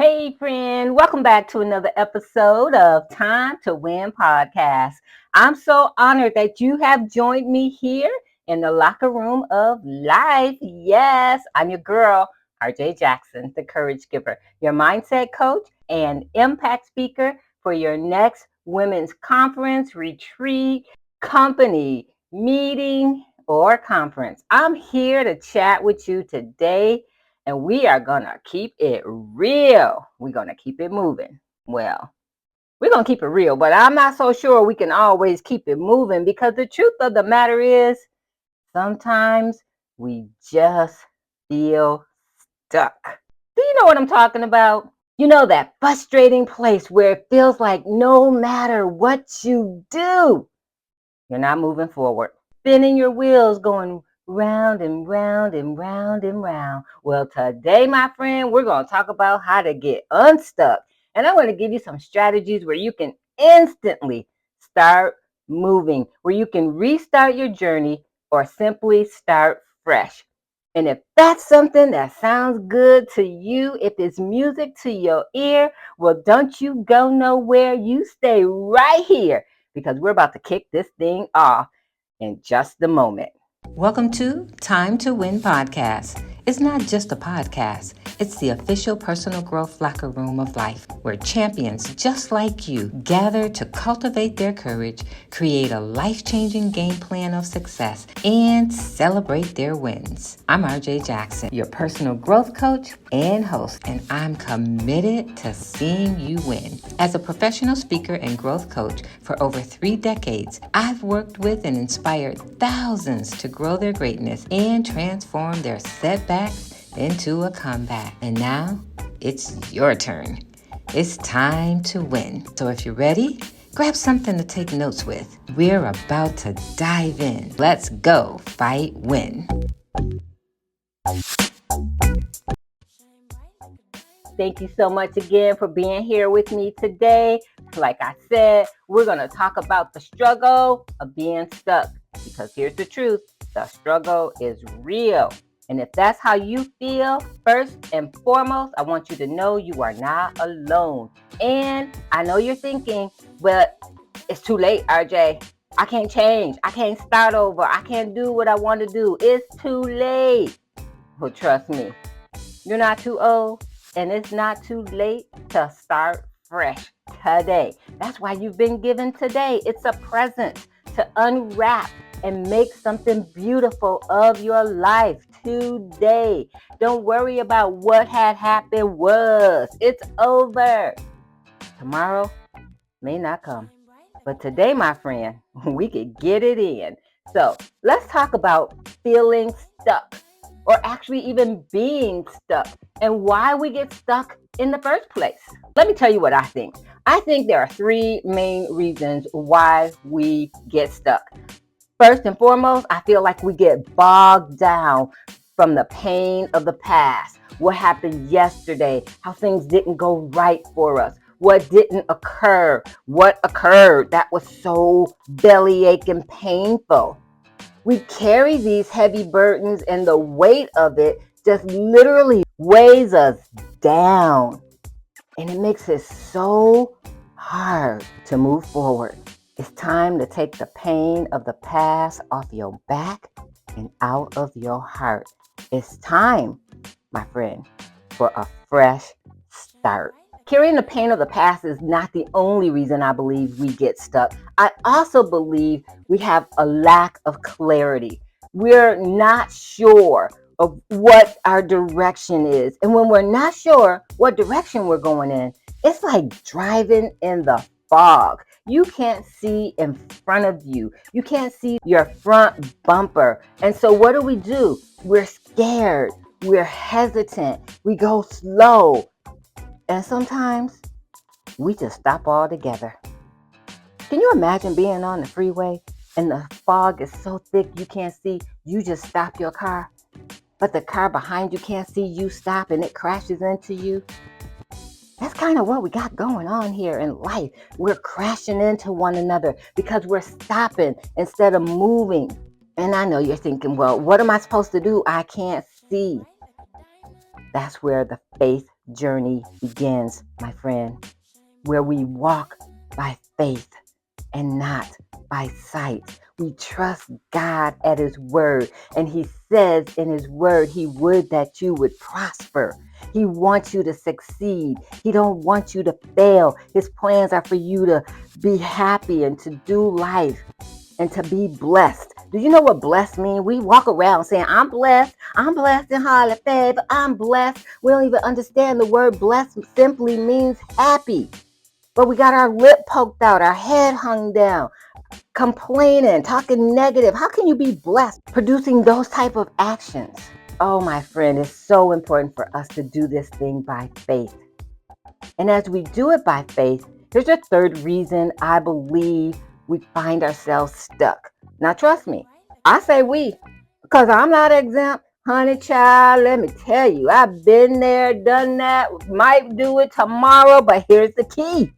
Hey, friend, welcome back to another episode of Time to Win podcast. I'm so honored that you have joined me here in the locker room of life. Yes, I'm your girl, RJ Jackson, the courage giver, your mindset coach and impact speaker for your next women's conference, retreat, company, meeting, or conference. I'm here to chat with you today and we are going to keep it real. We're going to keep it moving. Well, we're going to keep it real, but I'm not so sure we can always keep it moving because the truth of the matter is sometimes we just feel stuck. Do you know what I'm talking about? You know, that frustrating place where it feels like no matter what you do, you're not moving forward. Spinning your wheels, going round and round and round and round. Well, today, my friend, we're going to talk about how to get unstuck. And I'm going to give you some strategies where you can instantly start moving, where you can restart your journey or simply start fresh. And if that's something that sounds good to you, if it's music to your ear, well, don't you go nowhere. You stay right here because we're about to kick this thing off in just a moment. Welcome to Time to Win podcast. It's not just a podcast. It's the official personal growth locker room of life where champions just like you gather to cultivate their courage, create a life-changing game plan of success, and celebrate their wins. I'm RJ Jackson, your personal growth coach and host, and I'm committed to seeing you win. As a professional speaker and growth coach for over 3 decades, I've worked with and inspired thousands to grow their greatness and transform their setbacks into a comeback. And now it's your turn. It's time to win. So if you're ready, grab something to take notes with. We're about to dive in. Let's go fight win. Thank you so much again for being here with me today. Like I said, we're going to talk about the struggle of being stuck because here's the truth. The struggle is real. And if that's how you feel, first and foremost, I want you to know you are not alone. And I know you're thinking, but it's too late, RJ. I can't change. I can't start over. I can't do what I want to do. It's too late. Well, trust me, you're not too old and it's not too late to start fresh today. That's why you've been given today. It's a present to unwrap and make something beautiful of your life today. Don't worry about what had happened was. It's over. Tomorrow may not come. But today, my friend, we could get it in. So let's talk about feeling stuck or actually even being stuck and why we get stuck in the first place. Let me tell you what I think. I think there are 3 main reasons why we get stuck. First and foremost, I feel like we get bogged down from the pain of the past. What happened yesterday, how things didn't go right for us, what didn't occur, what occurred that was so bellyache and painful. We carry these heavy burdens and the weight of it just literally weighs us down. And it makes it so hard to move forward. It's time to take the pain of the past off your back and out of your heart. It's time, my friend, for a fresh start. Carrying the pain of the past is not the only reason I believe we get stuck. I also believe we have a lack of clarity. We're not sure of what our direction is. And when we're not sure what direction we're going in, it's like driving in the fog. You can't see in front of you. You can't see your front bumper. And so what do? We're scared. We're hesitant. We go slow. And sometimes we just stop altogether. Can you imagine being on the freeway and the fog is so thick you can't see? You just stop your car, but the car behind you can't see you stop and it crashes into you. That's kind of what we got going on here in life. We're crashing into one another because we're stopping instead of moving. And I know you're thinking, well, what am I supposed to do? I can't see. That's where the faith journey begins, my friend, where we walk by faith and not by sight. We trust God at His word, and He says in His word He would that you would prosper. He wants you to succeed. He don't want you to fail. His plans are for you to be happy and to do life and to be blessed. Do you know what blessed means? We walk around saying, I'm blessed and highly favored, I'm blessed. We don't even understand the word blessed simply means happy. But we got our lip poked out, our head hung down, complaining, talking negative. How can you be blessed producing those type of actions? Oh, my friend, it's so important for us to do this thing by faith. And as we do it by faith, here's a third reason I believe we find ourselves stuck. Now, trust me, I say we, because I'm not exempt. Honey child, let me tell you, I've been there, done that, might do it tomorrow, but here's the key.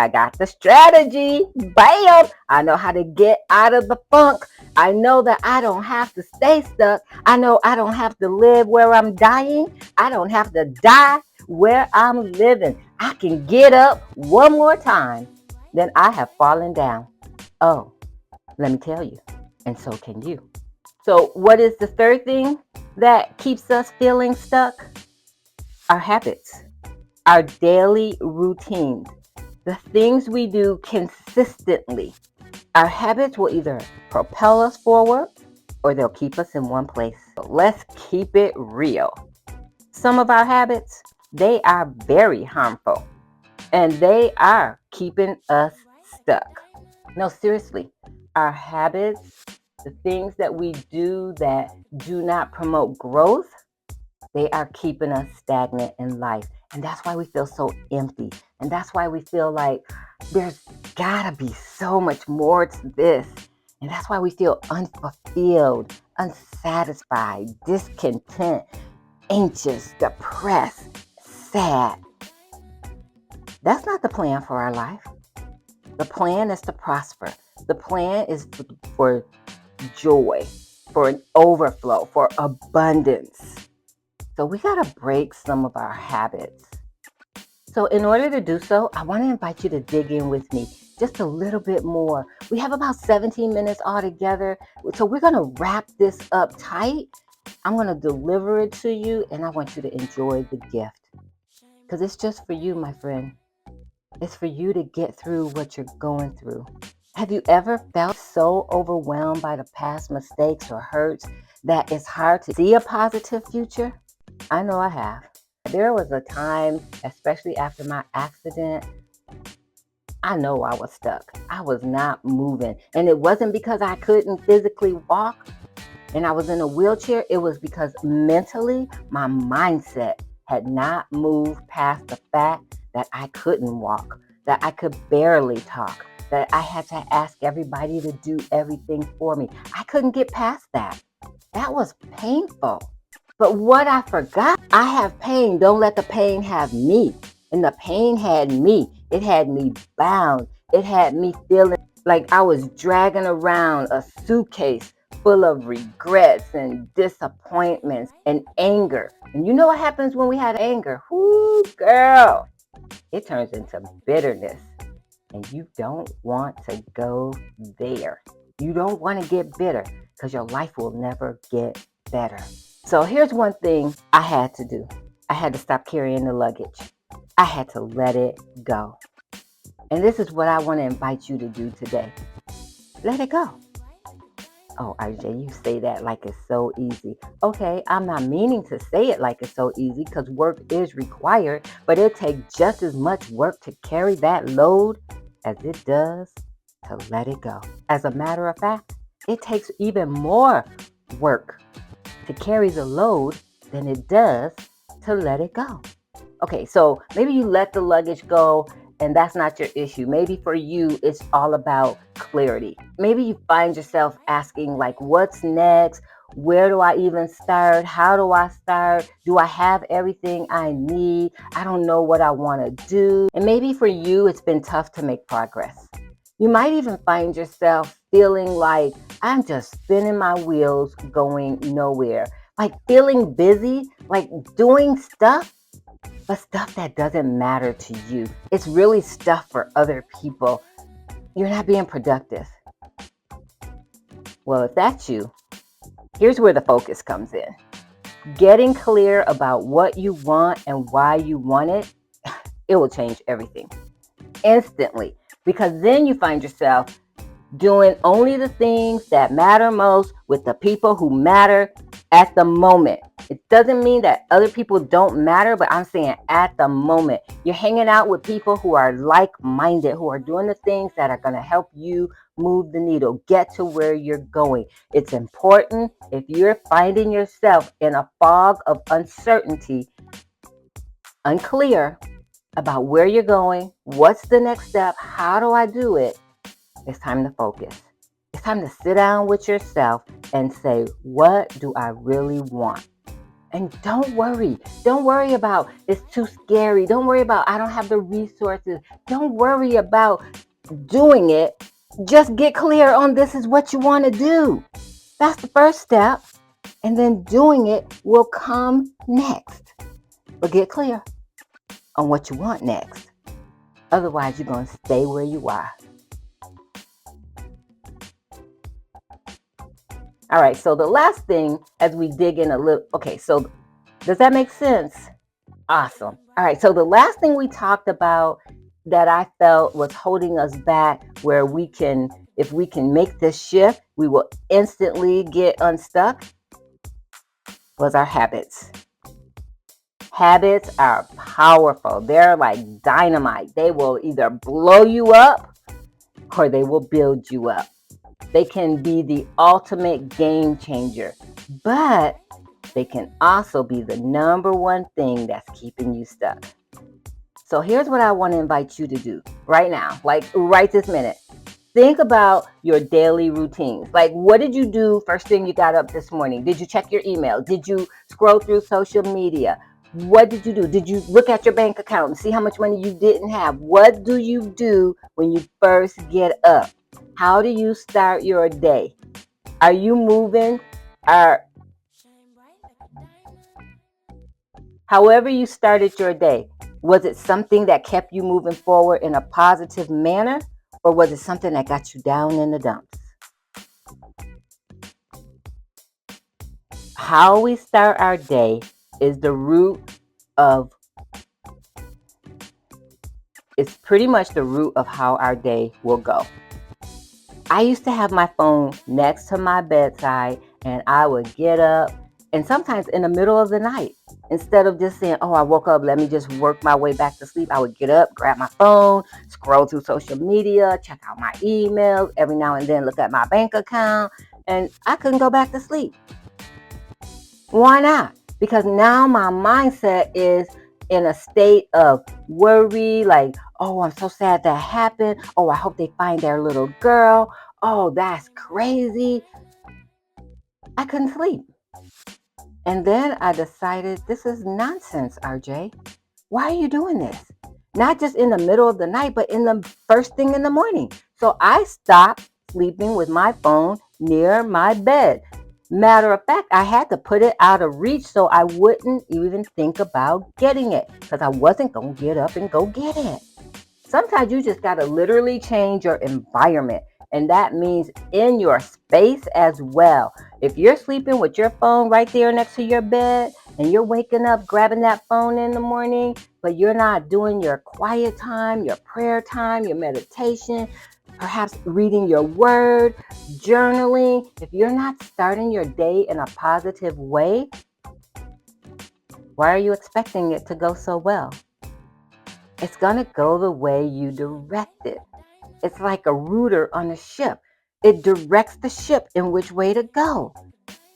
I got the strategy. Bam! I know how to get out of the funk. I know that I don't have to stay stuck. I know I don't have to live where I'm dying. I don't have to die where I'm living. I can get up one more time. Then I have fallen down. Oh, let me tell you. And so can you. So, what is the third thing that keeps us feeling stuck? Our habits, our daily routines. The things we do consistently. Our habits will either propel us forward or they'll keep us in one place. So let's keep it real. Some of our habits, they are very harmful and they are keeping us stuck. No, seriously, our habits, the things that we do that do not promote growth, they are keeping us stagnant in life. And that's why we feel so empty. And that's why we feel like there's gotta be so much more to this. And that's why we feel unfulfilled, unsatisfied, discontent, anxious, depressed, sad. That's not the plan for our life. The plan is to prosper. The plan is for joy, for an overflow, for abundance. So we got to break some of our habits. So in order to do so, I want to invite you to dig in with me just a little bit more. We have about 17 minutes altogether. So we're going to wrap this up tight. I'm going to deliver it to you, and I want you to enjoy the gift. Because it's just for you, my friend. It's for you to get through what you're going through. Have you ever felt so overwhelmed by the past mistakes or hurts that it's hard to see a positive future? I know I have. There was a time, especially after my accident, I know I was stuck. I was not moving. And it wasn't because I couldn't physically walk and I was in a wheelchair. It was because mentally, my mindset had not moved past the fact that I couldn't walk, that I could barely talk, that I had to ask everybody to do everything for me. I couldn't get past that. That was painful. But what I forgot, I have pain. Don't let the pain have me. And the pain had me. It had me bound. It had me feeling like I was dragging around a suitcase full of regrets and disappointments and anger. And you know what happens when we have anger? Whoo, girl. It turns into bitterness. And you don't want to go there. You don't want to get bitter because your life will never get better. So here's one thing I had to do. I had to stop carrying the luggage. I had to let it go. And this is what I want to invite you to do today. Let it go. Oh, RJ, you say that like it's so easy. Okay, I'm not meaning to say it like it's so easy because work is required, but it takes just as much work to carry that load as it does to let it go. As a matter of fact, it takes even more work to carry the load than it does to let it go. Okay, so maybe you let the luggage go and that's not your issue. Maybe for you, it's all about clarity. Maybe you find yourself asking like, what's next? Where do I even start? How do I start? Do I have everything I need? I don't know what I want to do. And maybe for you, it's been tough to make progress. You might even find yourself feeling like I'm just spinning my wheels going nowhere. Like feeling busy, like doing stuff, but stuff that doesn't matter to you. It's really stuff for other people. You're not being productive. Well, if that's you, here's where the focus comes in. Getting clear about what you want and why you want it, it will change everything instantly, because then you find yourself doing only the things that matter most with the people who matter at the moment. It doesn't mean that other people don't matter, but I'm saying at the moment. You're hanging out with people who are like-minded, who are doing the things that are going to help you move the needle, get to where you're going. It's important if you're finding yourself in a fog of uncertainty, unclear about where you're going, what's the next step, how do I do it? It's time to focus. It's time to sit down with yourself and say, what do I really want? And don't worry. Don't worry about it's too scary. Don't worry about I don't have the resources. Don't worry about doing it. Just get clear on this is what you want to do. That's the first step. And then doing it will come next. But get clear on what you want next. Otherwise, you're going to stay where you are. All right, so the last thing as we dig in a little, okay, so does that make sense? Awesome. All right, so the last thing we talked about that I felt was holding us back, where we can, if we can make this shift, we will instantly get unstuck, was our habits. Habits are powerful. They're like dynamite. They will either blow you up or they will build you up. They can be the ultimate game changer, but they can also be the number one thing that's keeping you stuck. So here's what I want to invite you to do right now, like right this minute. Think about your daily routines. Like, what did you do first thing you got up this morning? Did you check your email? Did you scroll through social media? What did you do? Did you look at your bank account and see how much money you didn't have? What do you do when you first get up? How do you start your day? Are you moving? However you started your day, was it something that kept you moving forward in a positive manner, or was it something that got you down in the dumps? How we start our day is the root of, it's pretty much the root of how our day will go. I used to have my phone next to my bedside, and I would get up, and sometimes in the middle of the night, instead of just saying, oh, I woke up, let me just work my way back to sleep, I would get up, grab my phone, scroll through social media, check out my emails, every now and then look at my bank account, and I couldn't go back to sleep. Why not? Because now my mindset is in a state of worry, like, oh, I'm so sad that happened. Oh, I hope they find their little girl. Oh, that's crazy. I couldn't sleep. And then I decided, this is nonsense, RJ. Why are you doing this? Not just in the middle of the night, but in the first thing in the morning. So I stopped sleeping with my phone near my bed. Matter of fact, I had to put it out of reach so I wouldn't even think about getting it, because I wasn't going to get up and go get it. Sometimes you just got to literally change your environment, and that means in your space as well. If you're sleeping with your phone right there next to your bed and you're waking up grabbing that phone in the morning, but you're not doing your quiet time, your prayer time, your meditation, perhaps reading your word, journaling, if you're not starting your day in a positive way, why are you expecting it to go so well? It's going to go the way you direct it. It's like a rudder on a ship. It directs the ship in which way to go.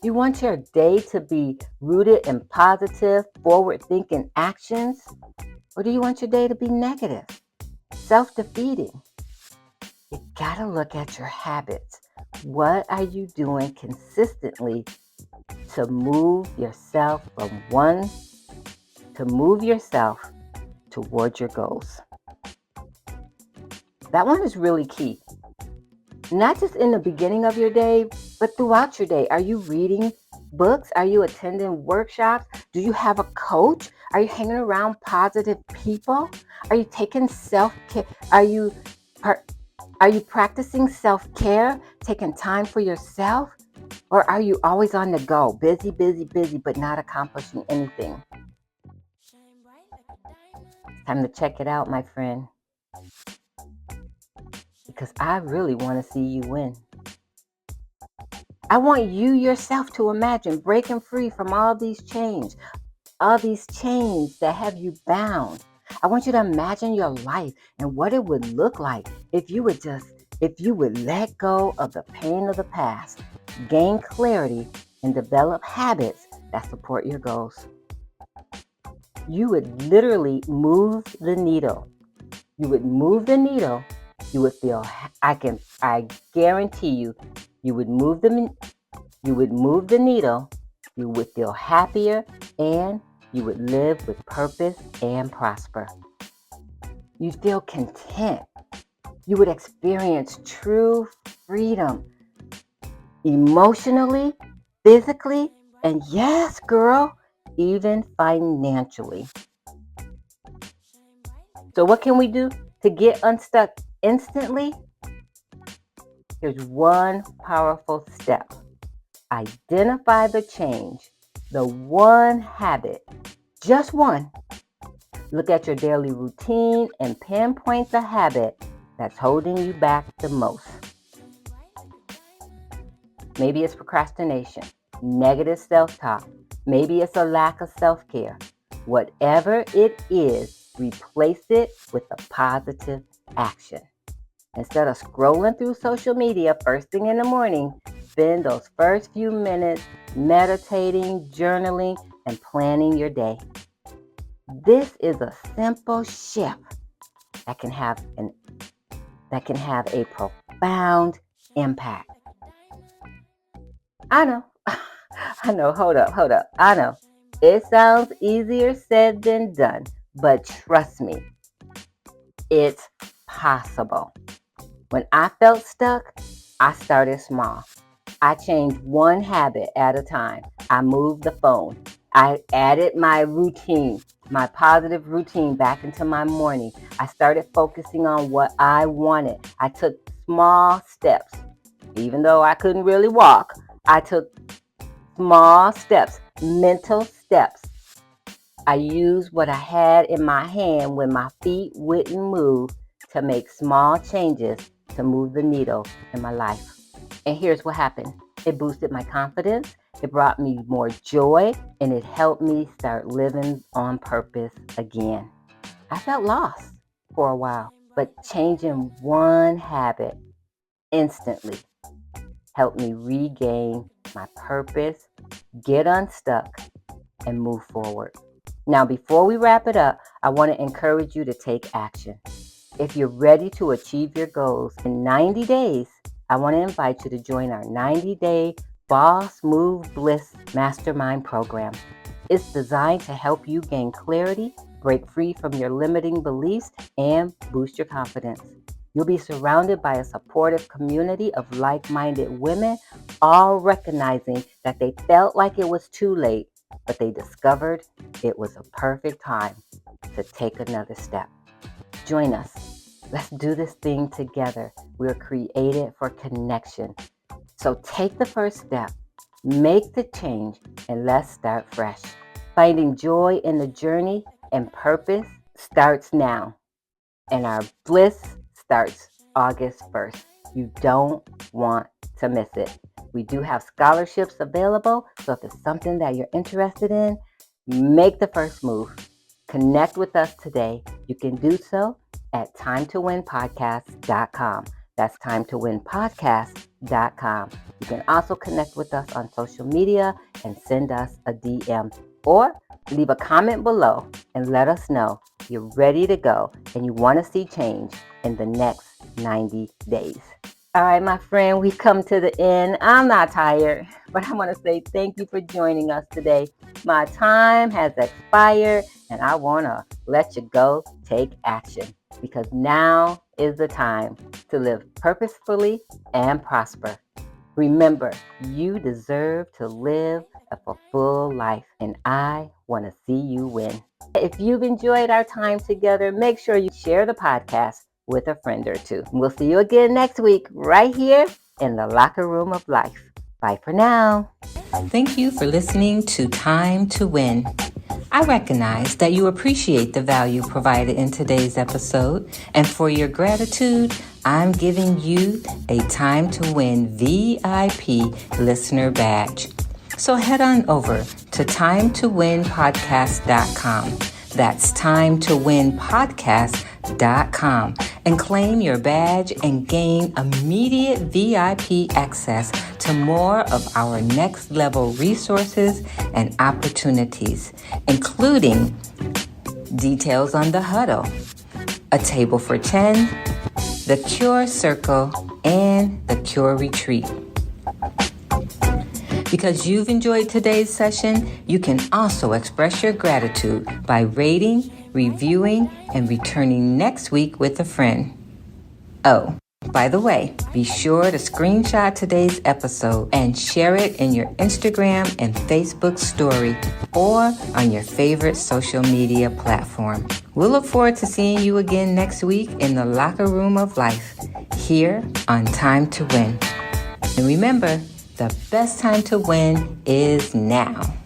You want your day to be rooted in positive, forward-thinking actions? Or do you want your day to be negative, self-defeating? You gotta look at your habits. What are you doing consistently to move yourself towards your goals? That one is really key. Not just in the beginning of your day, but throughout your day. Are you reading books? Are you attending workshops? Do you have a coach? Are you hanging around positive people? Are you taking self-care? Are you practicing self-care, taking time for yourself? Or are you always on the go, busy, busy, busy, but not accomplishing anything? It's time to check it out, my friend, because I really want to see you win. I want you yourself to imagine breaking free from all these chains that have you bound. I want you to imagine your life and what it would look like if you would let go of the pain of the past, gain clarity, and develop habits that support your goals. You would literally move the needle. You would move the needle. You would feel, I guarantee you, you would move the needle. You would feel happier, and you would live with purpose and prosper. You'd feel content. You would experience true freedom emotionally, physically, and yes, girl, even financially. So what can we do to get unstuck instantly? Here's one powerful step. Identify the change, the one habit, just one. Look at your daily routine and pinpoint the habit that's holding you back the most. Maybe it's procrastination, negative self-talk. Maybe it's a lack of self-care. Whatever it is, replace it with a positive action. Instead of scrolling through social media first thing in the morning, spend those first few minutes meditating, journaling, and planning your day. This is a simple shift that can have a profound impact. I know. Hold up. I know. It sounds easier said than done, but trust me, it's possible. When I felt stuck, I started small. I changed one habit at a time. I moved the phone. I added my routine, my positive routine back into my morning. I started focusing on what I wanted. I took small steps. Even though I couldn't really walk, I took small steps, mental steps. I used what I had in my hand when my feet wouldn't move to make small changes to move the needle in my life. And here's what happened. It boosted my confidence, it brought me more joy, and it helped me start living on purpose again. I felt lost for a while, but changing one habit instantly helped me regain my purpose, get unstuck, and move forward. Now, before we wrap it up, I want to encourage you to take action. If you're ready to achieve your goals in 90 days, I want to invite you to join our 90-day Boss Move Bliss Mastermind program. It's designed to help you gain clarity, break free from your limiting beliefs, and boost your confidence. You'll be surrounded by a supportive community of like-minded women, all recognizing that they felt like it was too late, but they discovered it was a perfect time to take another step. Join us. Let's do this thing together. We're created for connection. So take the first step, make the change, and let's start fresh. Finding joy in the journey and purpose starts now. And our bliss starts August 1st. You don't want to miss it. We do have scholarships available, so if it's something that you're interested in, make the first move. Connect with us today. You can do so at timetowinpodcast.com. That's timetowinpodcast.com. You can also connect with us on social media and send us a DM or leave a comment below and let us know you're ready to go and you want to see change in the next 90 days. All right, my friend, we've come to the end. I'm not tired, but I want to say thank you for joining us today. My time has expired, and I want to let you go take action because now is the time to live purposefully and prosper. Remember, you deserve to live a fulfilled life, and I want to see you win. If you've enjoyed our time together, make sure you share the podcast with a friend or two. We'll see you again next week right here in the Locker Room of Life. Bye for now. Thank you for listening to Time to Win. I recognize that you appreciate the value provided in today's episode, and for your gratitude, I'm giving you a Time to Win VIP listener badge. So head on over to timetowinpodcast.com. That's timetowinpodcast.com and claim your badge and gain immediate VIP access to more of our next level resources and opportunities, including details on the huddle, a table for 10, the Cure Circle, and the Cure Retreat. Because you've enjoyed today's session, you can also express your gratitude by rating, reviewing, and returning next week with a friend. Oh, by the way, be sure to screenshot today's episode and share it in your Instagram and Facebook story or on your favorite social media platform. We'll look forward to seeing you again next week in the Locker Room of Life, here on Time to Win. And remember, the best time to win is now.